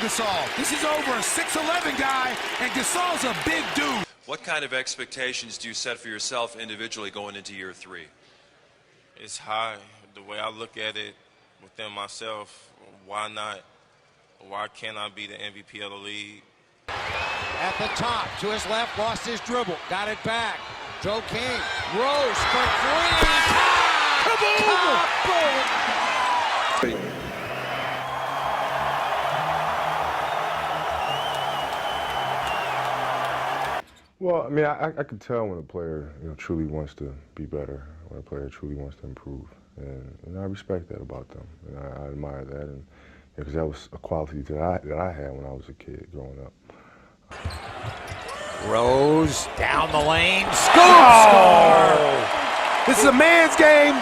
Gasol. This is over a 6'11" guy, and Gasol's a big dude. What kind of expectations do you set for yourself individually going into year 3? It's high. The way I look at it within myself, why not? Why can't I be the MVP of the league? At the top, to his left, lost his dribble, got it back. Joe King, Rose for three. Kaboom! Kaboom! Well, I mean, I can tell when a player, truly wants to be better, when a player truly wants to improve, and I respect that about them, and I admire that, and because that was a quality that I had when I was a kid growing up. Rose down the lane, score! This is a man's game.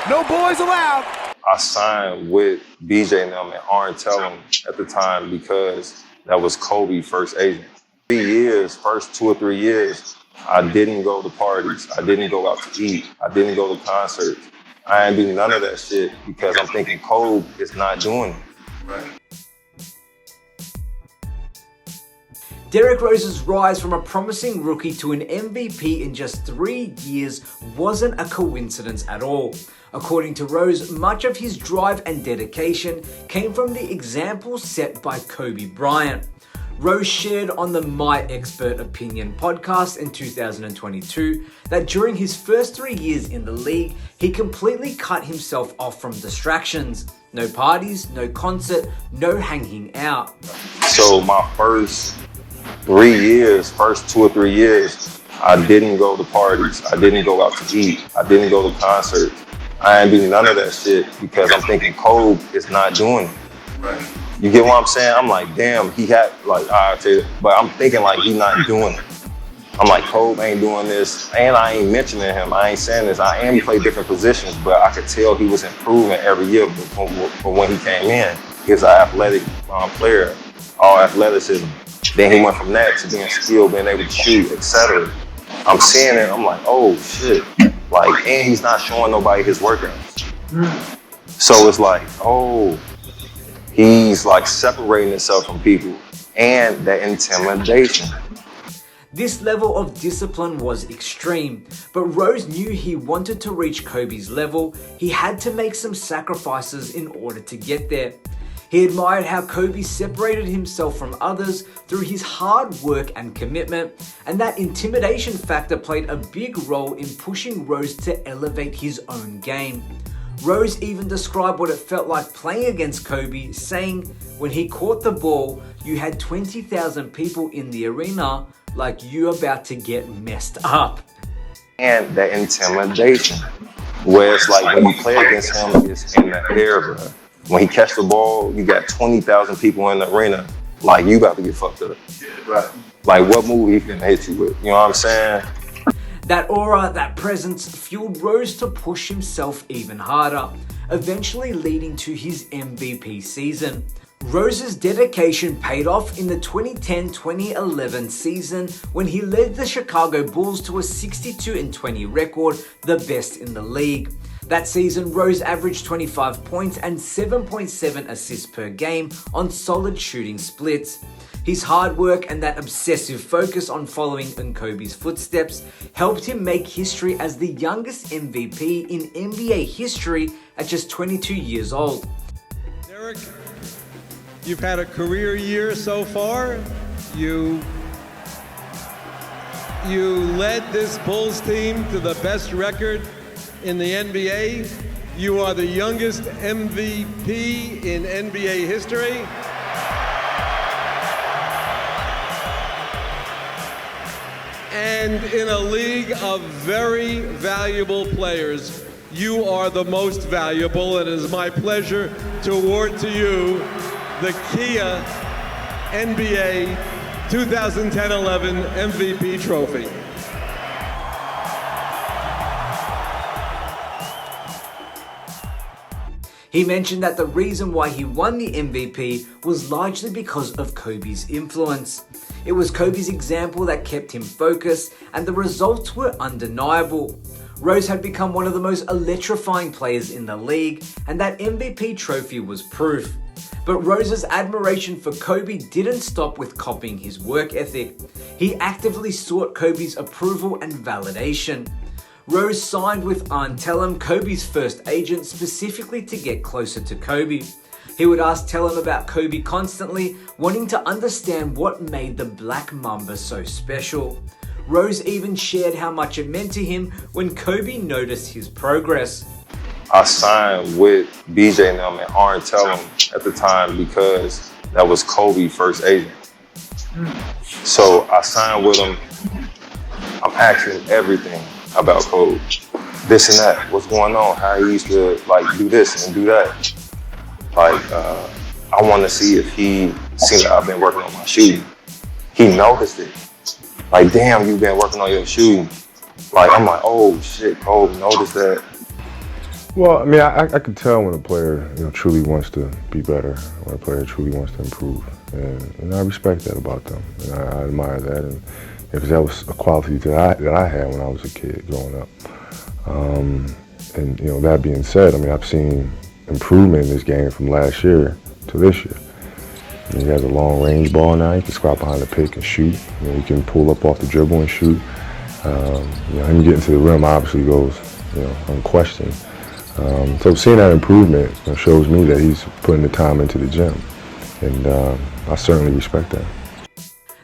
No boys allowed. I signed with BJ and them and Arn Tellem at the time because that was Kobe's first agent. 3 years, first 2 or 3 years, I didn't go to parties. I didn't go out to eat. I didn't go to concerts. I ain't do none of that shit because I'm thinking Kobe is not doing it. Right. Derrick Rose's rise from a promising rookie to an MVP in just 3 years wasn't a coincidence at all. According to Rose, much of his drive and dedication came from the example set by Kobe Bryant. Rose shared on the My Expert Opinion podcast in 2022 that during his first 3 years in the league, he completely cut himself off from distractions. No parties, no concert, no hanging out. So my first 3 years, first 2 or 3 years, I didn't go to parties. I didn't go out to eat. I didn't go to concerts. I ain't do none of that shit because I'm thinking Kobe is not doing it. Right. You get what I'm saying? I'm like, damn, he had, like, I tell you, but I'm thinking like he not doing it. I'm like, Kobe ain't doing this, and I ain't mentioning him. I ain't saying this. I am playing different positions, but I could tell he was improving every year from when he came in. He's an athletic player, all athleticism. Then he went from that to being skilled, being able to shoot, etc. I'm seeing it, I'm like, oh shit. Like, and he's not showing nobody his workouts. So it's like, oh, he's like separating himself from people, and that intimidation. This level of discipline was extreme, but Rose knew he wanted to reach Kobe's level. He had to make some sacrifices in order to get there. He admired how Kobe separated himself from others through his hard work and commitment, and that intimidation factor played a big role in pushing Rose to elevate his own game. Rose even described what it felt like playing against Kobe, saying, when he caught the ball, you had 20,000 people in the arena like you about to get messed up. And that intimidation, where it's like when you play against him, it's in the air, bro. When he catch the ball, you got 20,000 people in the arena, like you about to get fucked up. Right. Like what move he finna hit you with, you know what I'm saying? That aura, that presence fueled Rose to push himself even harder, eventually leading to his MVP season. Rose's dedication paid off in the 2010-2011 season when he led the Chicago Bulls to a 62-20 record, the best in the league. That season, Rose averaged 25 points and 7.7 assists per game on solid shooting splits. His hard work and that obsessive focus on following in Kobe's footsteps helped him make history as the youngest MVP in NBA history at just 22 years old. Derrick, you've had a career year so far. You led this Bulls team to the best record in the NBA. You are the youngest MVP in NBA history. And in a league of very valuable players, you are the most valuable, and it is my pleasure to award to you the Kia NBA 2010-11 MVP trophy. He mentioned that the reason why he won the MVP was largely because of Kobe's influence. It was Kobe's example that kept him focused, and the results were undeniable. Rose had become one of the most electrifying players in the league, and that MVP trophy was proof. But Rose's admiration for Kobe didn't stop with copying his work ethic. He actively sought Kobe's approval and validation. Rose signed with Aunt Tellem, Kobe's first agent, specifically to get closer to Kobe. He would ask Tellem about Kobe constantly, wanting to understand what made the Black Mamba so special. Rose even shared how much it meant to him when Kobe noticed his progress. I signed with BJ and them and Aunt Tellem at the time because that was Kobe's first agent. So I signed with him. I'm asking everything about Kobe. This and that, what's going on, how he used to like do this and do that. Like, I want to see if he seen that I've been working on my shooting. He noticed it. Like, damn, you've been working on your shooting. Like, I'm like, oh shit, Kobe noticed that. Well, I mean, I can tell when a player, truly wants to be better, when a player truly wants to improve, and I respect that about them, and I admire that, and because that was a quality that I had when I was a kid growing up. And that being said, I mean, I've seen improvement in this game from last year to this year. I mean, he has a long range ball now. He can squat behind the pick and shoot. He can pull up off the dribble and shoot. Him getting to the rim obviously goes, unquestioned. So seeing that improvement shows me that he's putting the time into the gym, and I certainly respect that.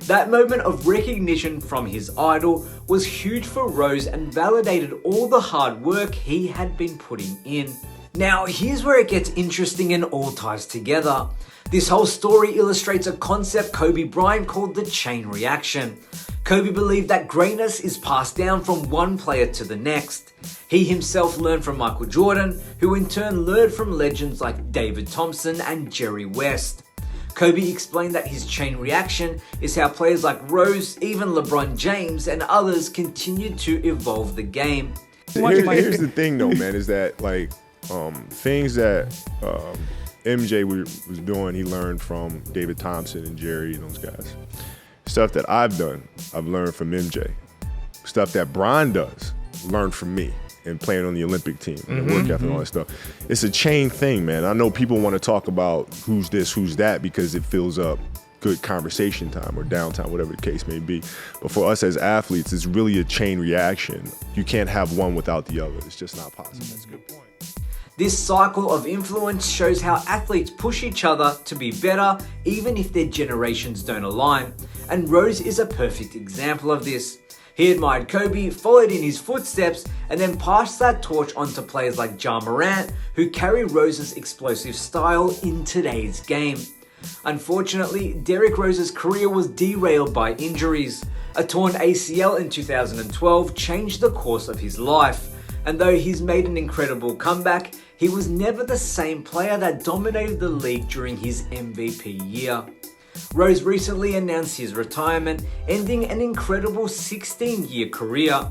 That moment of recognition from his idol was huge for Rose and validated all the hard work he had been putting in. Now, here's where it gets interesting and all ties together. This whole story illustrates a concept Kobe Bryant called the chain reaction. Kobe believed that greatness is passed down from one player to the next. He himself learned from Michael Jordan, who in turn learned from legends like David Thompson and Jerry West. Kobe explained that his chain reaction is how players like Rose, even LeBron James and others continued to evolve the game. Here's the thing though, man, is that like things that MJ was doing, he learned from David Thompson and Jerry and those guys. Stuff that I've done, I've learned from MJ. Stuff that Bron does, learned from me and playing on the Olympic team and the work ethic and all that stuff. It's a chain thing, man. I know people want to talk about who's this, who's that, because it fills up good conversation time or downtime, whatever the case may be. But for us as athletes, it's really a chain reaction. You can't have one without the other. It's just not possible. That's a good point. This cycle of influence shows how athletes push each other to be better, even if their generations don't align. And Rose is a perfect example of this. He admired Kobe, followed in his footsteps, and then passed that torch on to players like Ja Morant, who carry Rose's explosive style in today's game. Unfortunately, Derrick Rose's career was derailed by injuries. A torn ACL in 2012 changed the course of his life. And though he's made an incredible comeback, he was never the same player that dominated the league during his MVP year. Rose recently announced his retirement, ending an incredible 16-year career.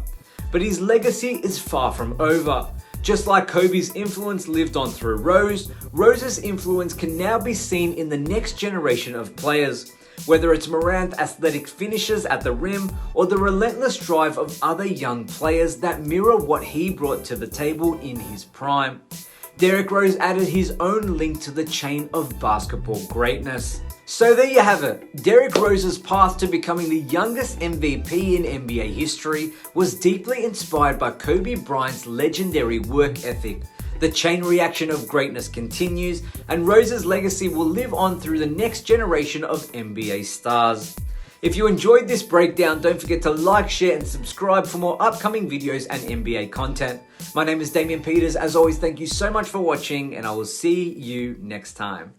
But his legacy is far from over. Just like Kobe's influence lived on through Rose, Rose's influence can now be seen in the next generation of players. Whether it's Morant's athletic finishes at the rim or the relentless drive of other young players that mirror what he brought to the table in his prime. Derrick Rose added his own link to the chain of basketball greatness. So there you have it. Derrick Rose's path to becoming the youngest MVP in NBA history was deeply inspired by Kobe Bryant's legendary work ethic. The chain reaction of greatness continues, and Rose's legacy will live on through the next generation of NBA stars. If you enjoyed this breakdown, don't forget to like, share, and subscribe for more upcoming videos and NBA content. My name is Damian Peters. As always, thank you so much for watching, and I will see you next time.